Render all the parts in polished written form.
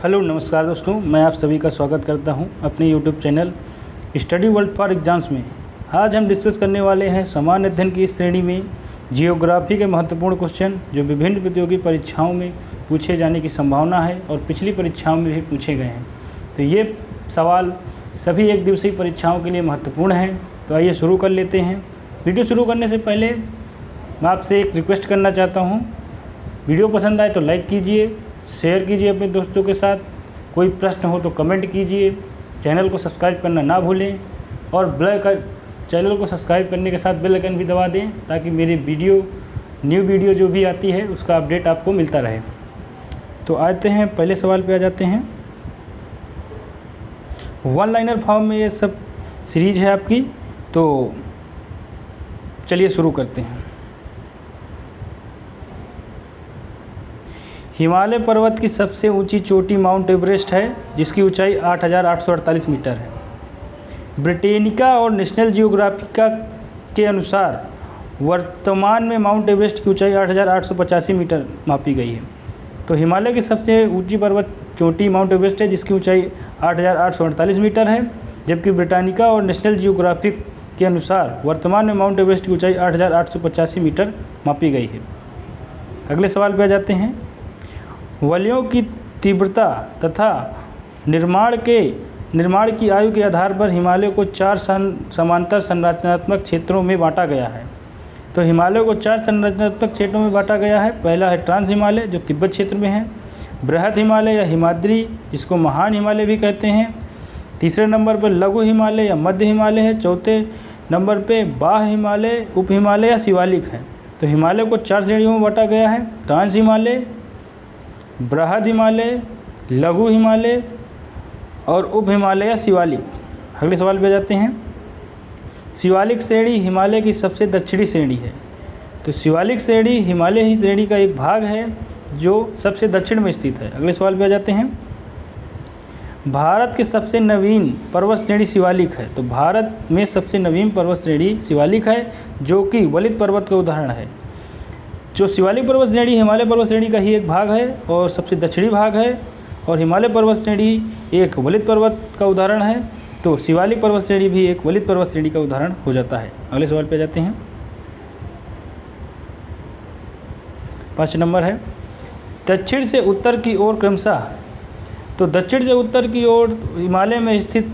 Hello नमस्कार दोस्तों, मैं आप सभी का स्वागत करता हूं अपने YouTube channel study world for exams में। आज हम डिस्कस करने वाले हैं सामान्य अध्ययन की इस श्रेणी में जियोग्राफी के महत्वपूर्ण क्वेश्चन जो विभिन्न प्रतियोगी परीक्षाओं में पूछे जाने की संभावना है और पिछली परीक्षाओं में भी पूछे गए हैं। तो ये सवाल सभी एक दिवसीय परीक्षाओं के लिए महत्वपूर्ण हैं। तो आइए शुरू कर लेते हैं। वीडियो शुरू करने से पहले मैं आपसे एक रिक्वेस्ट करना चाहता हूँ, वीडियो पसंद आए तो लाइक कीजिए, शेयर कीजिए अपने दोस्तों के साथ। कोई प्रश्न हो तो कमेंट कीजिए। चैनल को सब्सक्राइब करना ना भूलें और चैनल को सब्सक्राइब करने के साथ बेल आइकन भी दबा दें ताकि मेरी न्यू वीडियो जो भी आती है उसका अपडेट आपको मिलता रहे। तो आते हैं पहले सवाल पे आ जाते हैं। वन लाइनर फॉर्म में ये सब सीरीज है आपकी, तो चलिए शुरू करते हैं। हिमालय पर्वत की सबसे ऊंची चोटी माउंट एवरेस्ट है जिसकी ऊंचाई 8,848 मीटर है। ब्रिटेनिका और नेशनल जियोग्राफिका के अनुसार वर्तमान में माउंट एवरेस्ट की ऊंचाई 8,885 मीटर मापी गई है। तो हिमालय की सबसे ऊंची पर्वत चोटी माउंट एवरेस्ट है जिसकी ऊंचाई 8,848 मीटर है, जबकि ब्रिटानिका और नेशनल जियोग्राफिक के अनुसार वर्तमान में माउंट एवरेस्ट की ऊंचाई 8,885 मीटर मापी गई है। अगले सवाल पे आ जाते हैं। वलयों की तीव्रता तथा निर्माण की आयु के आधार पर हिमालय को 4 समांतर संरचनात्मक क्षेत्रों में बांटा गया है। तो हिमालय को 4 संरचनात्मक क्षेत्रों में बांटा गया है। पहला है ट्रांस हिमालय जो तिब्बत क्षेत्र में है, बृहद हिमालय या हिमाद्री जिसको महान हिमालय भी कहते हैं, तीसरे नंबर पर लघु हिमालय या मध्य हिमालय है, चौथे नंबर पे बाह्य हिमालय, उप हिमालय या शिवालिक है। तो हिमालय को 4 श्रेणियों में बांटा गया है, ट्रांस हिमालय, बृहद हिमालय, लघु हिमालय और उप हिमालय या शिवालिक। अगले सवाल पे जाते हैं। शिवालिक श्रेणी हिमालय की सबसे दक्षिणी श्रेणी है। तो शिवालिक श्रेणी हिमालय ही श्रेणी का एक भाग है जो सबसे दक्षिण में स्थित है। अगले सवाल पे जाते हैं। भारत की सबसे नवीन पर्वत श्रेणी शिवालिक है। तो भारत में सबसे नवीन पर्वत श्रेणी शिवालिक है जो कि वलित पर्वत का उदाहरण है। जो शिवालिक पर्वत श्रेणी हिमालय पर्वत श्रेणी का ही एक भाग है और सबसे दक्षिणी भाग है, और हिमालय पर्वत श्रेणी एक वलित पर्वत का उदाहरण है। तो शिवालिक पर्वत श्रेणी भी एक वलित पर्वत श्रेणी का उदाहरण हो जाता है। अगले सवाल पे जाते हैं। 5 नंबर है दक्षिण से उत्तर की ओर क्रमशः। तो दक्षिण से उत्तर की ओर हिमालय में स्थित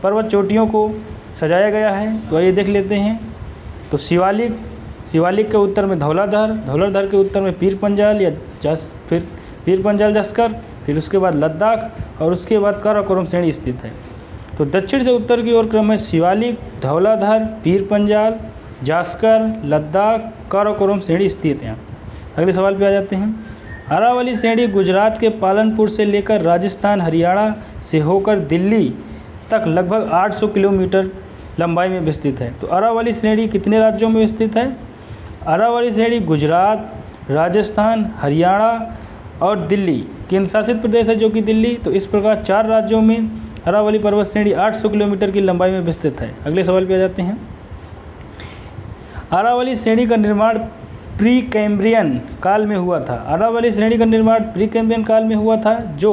पर्वत चोटियों को सजाया गया है। तो आइए देख लेते हैं। तो शिवालिक के उत्तर में धौलाधर के उत्तर में पीर पंजाल जस्कर, फिर उसके बाद लद्दाख और उसके बाद काराकोरम श्रेणी स्थित है। तो दक्षिण से उत्तर की ओर क्रम में शिवालिक, धौलाधर, पीर पंजाल, जास्कर, लद्दाख, काराकोरम श्रेणी स्थित हैं। अगले सवाल पे आ जाते हैं। अरावली श्रेणी गुजरात के पालनपुर से लेकर राजस्थान, हरियाणा से होकर दिल्ली तक लगभग 800 किलोमीटर लंबाई में विस्तृत है। तो अरावली श्रेणी कितने राज्यों में विस्तृत है? अरावली श्रेणी गुजरात, राजस्थान, हरियाणा और दिल्ली केंद्र शासित प्रदेश है जो कि दिल्ली। तो इस प्रकार 4 राज्यों में अरावली पर्वत श्रेणी 800 किलोमीटर की लंबाई में विस्तृत है। अगले सवाल पे आ जाते हैं। अरावली श्रेणी का निर्माण प्री कैम्ब्रियन काल में हुआ था। अरावली श्रेणी का निर्माण प्री कैम्ब्रियन काल में हुआ था जो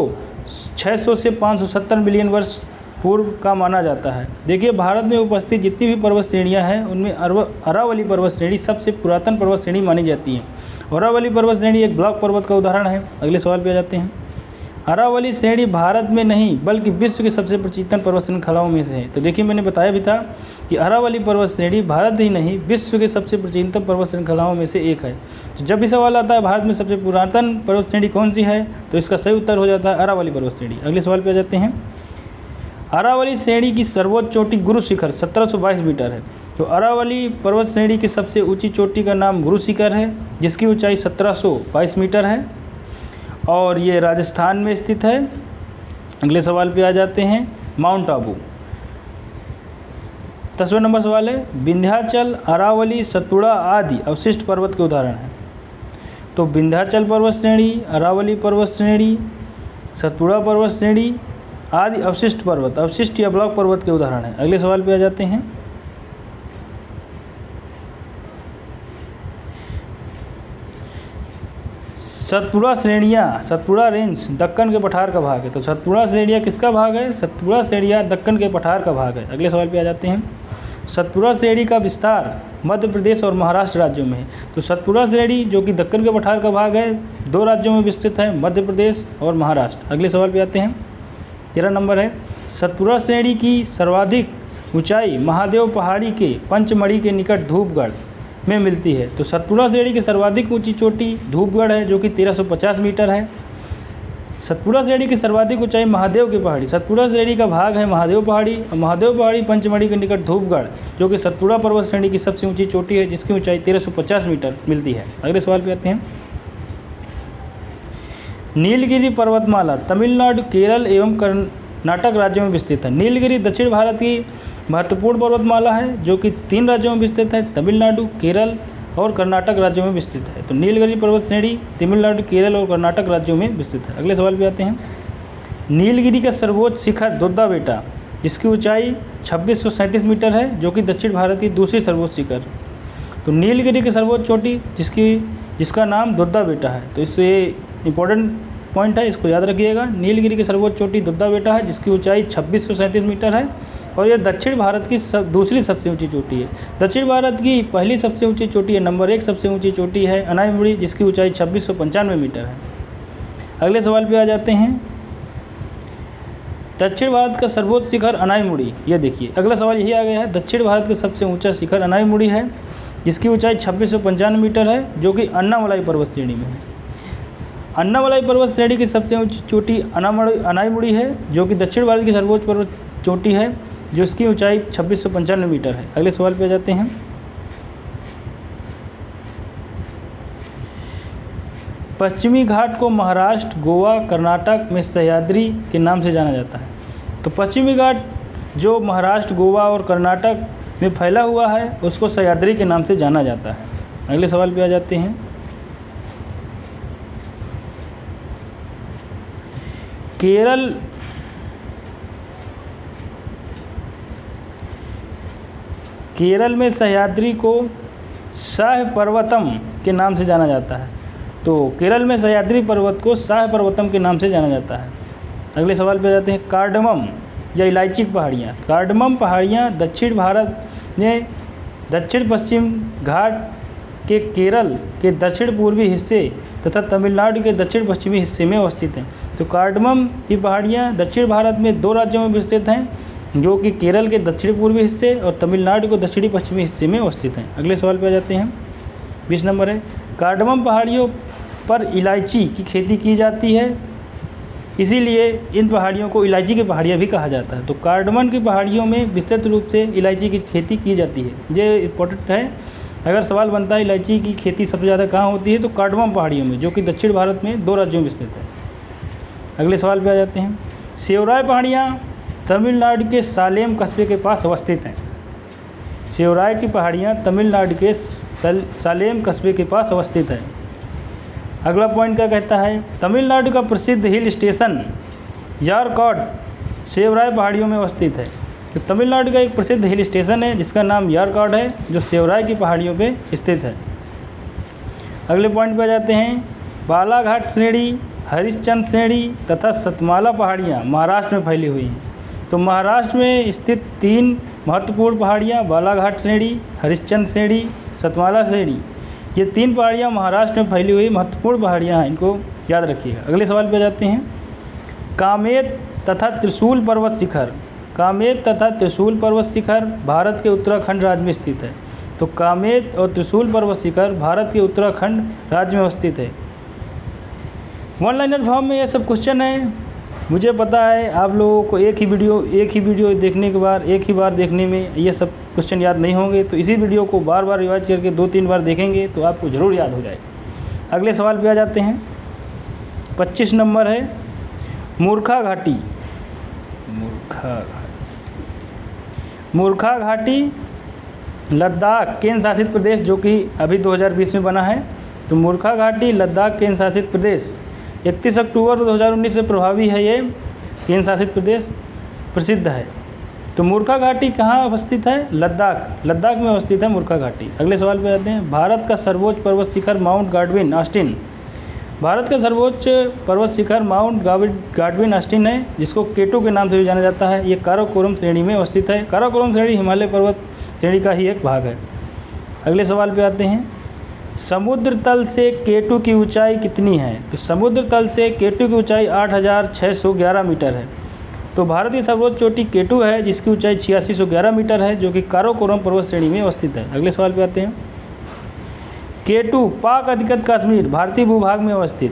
600 से 570 मिलियन वर्ष पूर्व का माना जाता है। देखिए, भारत में उपस्थित जितनी भी पर्वत श्रेणियां हैं उनमें अरावली पर्वत श्रेणी सबसे पुरातन पर्वत श्रेणी मानी जाती है। अरावली पर्वत श्रेणी एक ब्लॉक पर्वत का उदाहरण है। अगले सवाल पे आ जाते हैं। अरावली श्रेणी भारत में नहीं बल्कि विश्व की सबसे प्राचीन पर्वत श्रृंखलाओं में से है। तो देखिए, मैंने बताया भी था कि अरावली पर्वत श्रेणी भारत ही नहीं विश्व के सबसे प्राचीनतम पर्वत श्रृंखलाओं में से एक है। तो जब भी सवाल आता है भारत में सबसे पुरातन पर्वत श्रेणी कौन सी है, तो इसका सही उत्तर हो जाता है अरावली पर्वत श्रेणी। अगले सवाल पे आ जाते हैं। अरावली श्रेणी की सर्वोच्च चोटी गुरु शिखर 1722 मीटर है। तो अरावली पर्वत श्रेणी की सबसे ऊंची चोटी का नाम गुरु शिखर है जिसकी ऊंचाई 1722 मीटर है और ये राजस्थान में स्थित है। अगले सवाल पे आ जाते हैं। माउंट आबू 10वां नंबर सवाल है। विंध्याचल, अरावली, सतपुड़ा आदि अवशिष्ट पर्वत के उदाहरण हैं। तो विंध्याचल पर्वत श्रेणी, अरावली पर्वत श्रेणी, सतपुड़ा पर्वत श्रेणी आदि अवशिष्ट या ब्लॉक पर्वत के उदाहरण हैं। अगले सवाल पे आ जाते हैं। सतपुड़ा श्रेणियाँ, सतपुड़ा रेंज दक्कन के पठार का भाग है। तो सतपुड़ा श्रेणियाँ किसका भाग है? सतपुड़ा श्रेणियाँ दक्कन के पठार का भाग है। अगले सवाल पे आ जाते हैं। सतपुड़ा श्रेणी का विस्तार मध्य प्रदेश और महाराष्ट्र राज्यों में है। तो सतपुड़ा श्रेणी जो कि दक्कन के पठार का भाग है, 2 राज्यों में विस्तृत है, मध्य प्रदेश और महाराष्ट्र। अगले सवाल पे आते हैं। 13 नंबर है, सतपुड़ा श्रेणी की सर्वाधिक ऊंचाई महादेव पहाड़ी के पंचमढ़ी के निकट धूपगढ़ में मिलती है। तो सतपुड़ा श्रेणी की सर्वाधिक ऊंची चोटी धूपगढ़ है, जो कि 1350 मीटर है। सतपुड़ा श्रेणी की सर्वाधिक ऊंचाई महादेव की पहाड़ी, सतपुड़ा श्रेणी का भाग है महादेव पहाड़ी, और महादेव पहाड़ी पंचमढ़ी के निकट धूपगढ़, जो कि सतपुड़ा पर्वत श्रेणी की सबसे ऊंची चोटी है, जिसकी ऊंचाई 1350 मीटर मिलती है। अगले सवाल पे आते हैं। नीलगिरी पर्वतमाला तमिलनाडु, केरल एवं कर्नाटक राज्यों में विस्तृत है। नीलगिरी दक्षिण भारत की महत्वपूर्ण पर्वतमाला है, जो कि 3 राज्यों में विस्तृत है, तमिलनाडु, केरल और कर्नाटक राज्यों में विस्तृत है। तो नीलगिरी पर्वत श्रेणी तमिलनाडु, केरल और कर्नाटक राज्यों में विस्तृत है। अगले सवाल पे आते हैं। नीलगिरी का सर्वोच्च शिखर दोद्दा बेटा, जिसकी ऊंचाई 2637 मीटर है, जो कि दक्षिण भारत की दूसरी सर्वोच्च शिखर। तो नीलगिरी की सर्वोच्च चोटी जिसका नाम दोद्दा बेटा है। तो इससे इंपॉर्टेंट पॉइंट है, इसको याद रखिएगा। नीलगिरी की सर्वोच्च चोटी दोद्दा बेटा है, जिसकी ऊंचाई 2637 मीटर है, और यह दक्षिण भारत की दूसरी सबसे ऊंची चोटी है। दक्षिण भारत की पहली सबसे ऊंची चोटी है, नंबर 1 सबसे ऊंची चोटी है अनाईमुड़ी, जिसकी ऊंचाई 2695 मीटर है। अगले सवाल पे आ जाते हैं। दक्षिण भारत का सर्वोच्च शिखर अनाईमुड़ी, यह देखिए अगला सवाल यही आ गया है। दक्षिण भारत का सबसे ऊंचा शिखर अनाईमुड़ी है, जिसकी ऊंचाई 2695 मीटर है, जो कि अन्नामलाई पर्वत श्रेणी में है। अन्नामलाई पर्वत श्रेणी की सबसे ऊंची चोटी अनाईमुड़ी है, जो कि दक्षिण भारत की सर्वोच्च पर्वत चोटी है, जिसकी ऊंचाई 2695 मीटर है। अगले सवाल पे जाते हैं। पश्चिमी घाट को महाराष्ट्र, गोवा, कर्नाटक में सह्याद्री के नाम से जाना जाता है। तो पश्चिमी घाट जो महाराष्ट्र, गोवा और कर्नाटक में फैला हुआ है, उसको सह्याद्री के नाम से जाना जाता है। अगले सवाल पे आ जाते हैं। केरल में सह्याद्री को शाह पर्वतम के नाम से जाना जाता है। तो केरल में सह्याद्री पर्वत को शाह पर्वतम के नाम से जाना जाता है। अगले सवाल पे जाते हैं। कार्डमम या इलायची पहाड़ियाँ। कार्डमम पहाड़ियाँ दक्षिण भारत में दक्षिण पश्चिम घाट के केरल के दक्षिण पूर्वी हिस्से तथा तमिलनाडु के दक्षिण पश्चिमी हिस्से में अवस्थित हैं। तो कार्डमम की पहाड़ियाँ दक्षिण भारत में 2 राज्यों में विस्तृत हैं, जो कि केरल के दक्षिण पूर्वी हिस्से और तमिलनाडु के दक्षिणी पश्चिमी हिस्से में अवस्थित हैं। अगले सवाल पे आ जाते हैं। 20 नंबर है। कार्डमम पहाड़ियों पर इलायची की खेती की जाती है, इसीलिए इन पहाड़ियों को इलायची की पहाड़ियाँ भी कहा जाता है। तो कार्डमम की पहाड़ियों में विस्तृत रूप से इलायची की खेती की जाती है। ये इंपॉर्टेंट है, अगर सवाल बनता है इलायची की खेती सबसे ज़्यादा कहाँ होती है, तो कार्डमम पहाड़ियों में, जो कि दक्षिण भारत में 2 राज्यों में विस्तृत है। अगले सवाल पे आ जाते हैं। सेवराय पहाड़ियाँ तमिलनाडु के सालेम कस्बे के पास अवस्थित हैं। सेवराय की पहाड़ियाँ तमिलनाडु के सालेम कस्बे के पास अवस्थित है। अगला पॉइंट क्या कहता है। तमिलनाडु का प्रसिद्ध हिल स्टेशन यारकॉड सेवराय पहाड़ियों में अवस्थित है। तो तमिलनाडु का एक प्रसिद्ध हिल स्टेशन है, जिसका नाम यारकॉड है, जो सेवराय की पहाड़ियों पे स्थित है। अगले पॉइंट पे आ जाते हैं। बालाघाट श्रेणी, हरिश्चंद्र श्रेणी तथा सतमाला पहाड़ियाँ महाराष्ट्र में फैली हुई हैं। तो महाराष्ट्र में स्थित 3 महत्वपूर्ण पहाड़ियाँ बालाघाट श्रेणी, हरिश्चंद्र श्रेणी, सतमाला श्रेणी, ये 3 पहाड़ियाँ महाराष्ट्र में फैली हुई महत्वपूर्ण पहाड़ियाँ हैं, इनको याद रखिएगा। अगले सवाल पे जाते हैं। कामेत तथा त्रिशूल पर्वत शिखर। कामेत तथा त्रिशूल पर्वत शिखर भारत के उत्तराखंड राज्य में स्थित है। तो कामेत और त्रिशूल पर्वत शिखर भारत के उत्तराखंड राज्य में अवस्थित है। 1 लाइनर फॉर्म में ये सब क्वेश्चन है। मुझे पता है आप लोगों को एक ही वीडियो देखने के बाद एक ही बार देखने में ये सब क्वेश्चन याद नहीं होंगे, तो इसी वीडियो को बार बार रिवाइज करके 2-3 बार देखेंगे तो आपको ज़रूर याद हो जाएगा। अगले सवाल पे आ जाते हैं। 25 नंबर है। मूर्खा घाटी। मूर्खा घाटी लद्दाख केंद्र शासित प्रदेश, जो कि अभी 2020 में बना है। तो मूर्खा घाटी लद्दाख केंद्र शासित प्रदेश 31 अक्टूबर 2019 से प्रभावी है। ये केंद्र शासित प्रदेश प्रसिद्ध है। तो मूर्खा घाटी कहाँ अवस्थित है? लद्दाख में अवस्थित है मूर्खा घाटी। अगले सवाल पे आते हैं। भारत का सर्वोच्च पर्वत शिखर माउंट गॉडविन ऑस्टिन भारत का सर्वोच्च पर्वत शिखर माउंट गाडविन ऑस्टिन है, जिसको केटू के नाम से भी जाना जाता है। ये काराकोरम श्रेणी में अवस्थित है। काराकोरम श्रेणी हिमालय पर्वत श्रेणी का ही एक भाग है। अगले सवाल पे आते हैं, समुद्र तल से केटू की ऊंचाई कितनी है? तो समुद्र तल से केटू की ऊंचाई 8611 मीटर है। तो भारत की सर्वोच्च चोटी केटू है, जिसकी ऊंचाई 8611 मीटर है, जो कि काराकोरम पर्वत श्रेणी में अवस्थित है। अगले सवाल पे आते हैं, केटू पाक अधिकृत कश्मीर भारतीय भूभाग में अवस्थित।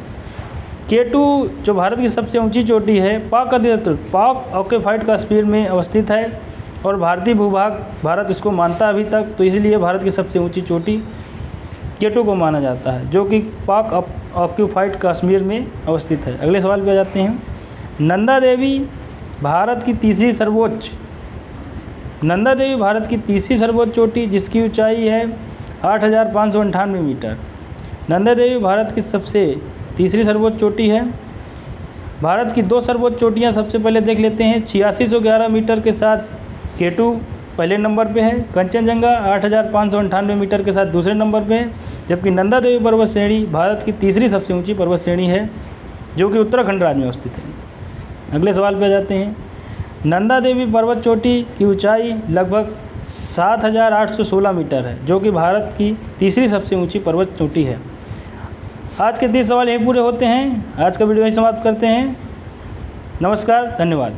केटू जो भारत की सबसे ऊंची चोटी है, पाक अधिकृत पाक ऑक्यूपाइड कश्मीर में अवस्थित है और भारतीय भूभाग भारत इसको मानता है अभी तक, तो इसलिए भारत की सबसे ऊंची चोटी केटू को माना जाता है, जो कि पाक ऑक्यूपाइड कश्मीर में अवस्थित है। अगले सवाल पे आ जाते हैं, नंदा देवी भारत की तीसरी सर्वोच्च चोटी, जिसकी ऊंचाई है 8598 मीटर। नंदा देवी भारत की तीसरी सर्वोच्च चोटी है। भारत की 2 सर्वोच्च चोटियां सबसे पहले देख लेते हैं। 8611 मीटर के साथ केटू पहले नंबर पे है, कंचनजंगा 8598 मीटर के साथ दूसरे नंबर पे है, जबकि नंदा देवी पर्वत श्रेणी भारत की तीसरी सबसे ऊंची पर्वत श्रेणी है, जो कि उत्तराखंड राज्य में अवस्थित है। अगले सवाल पे आ जाते हैं, नंदा देवी पर्वत चोटी की ऊंचाई लगभग 7816 मीटर है, जो कि भारत की तीसरी सबसे ऊंची पर्वत चोटी है। आज के 30 सवाल यहीं पूरे होते हैं। आज का वीडियो यहीं समाप्त करते हैं। नमस्कार, धन्यवाद।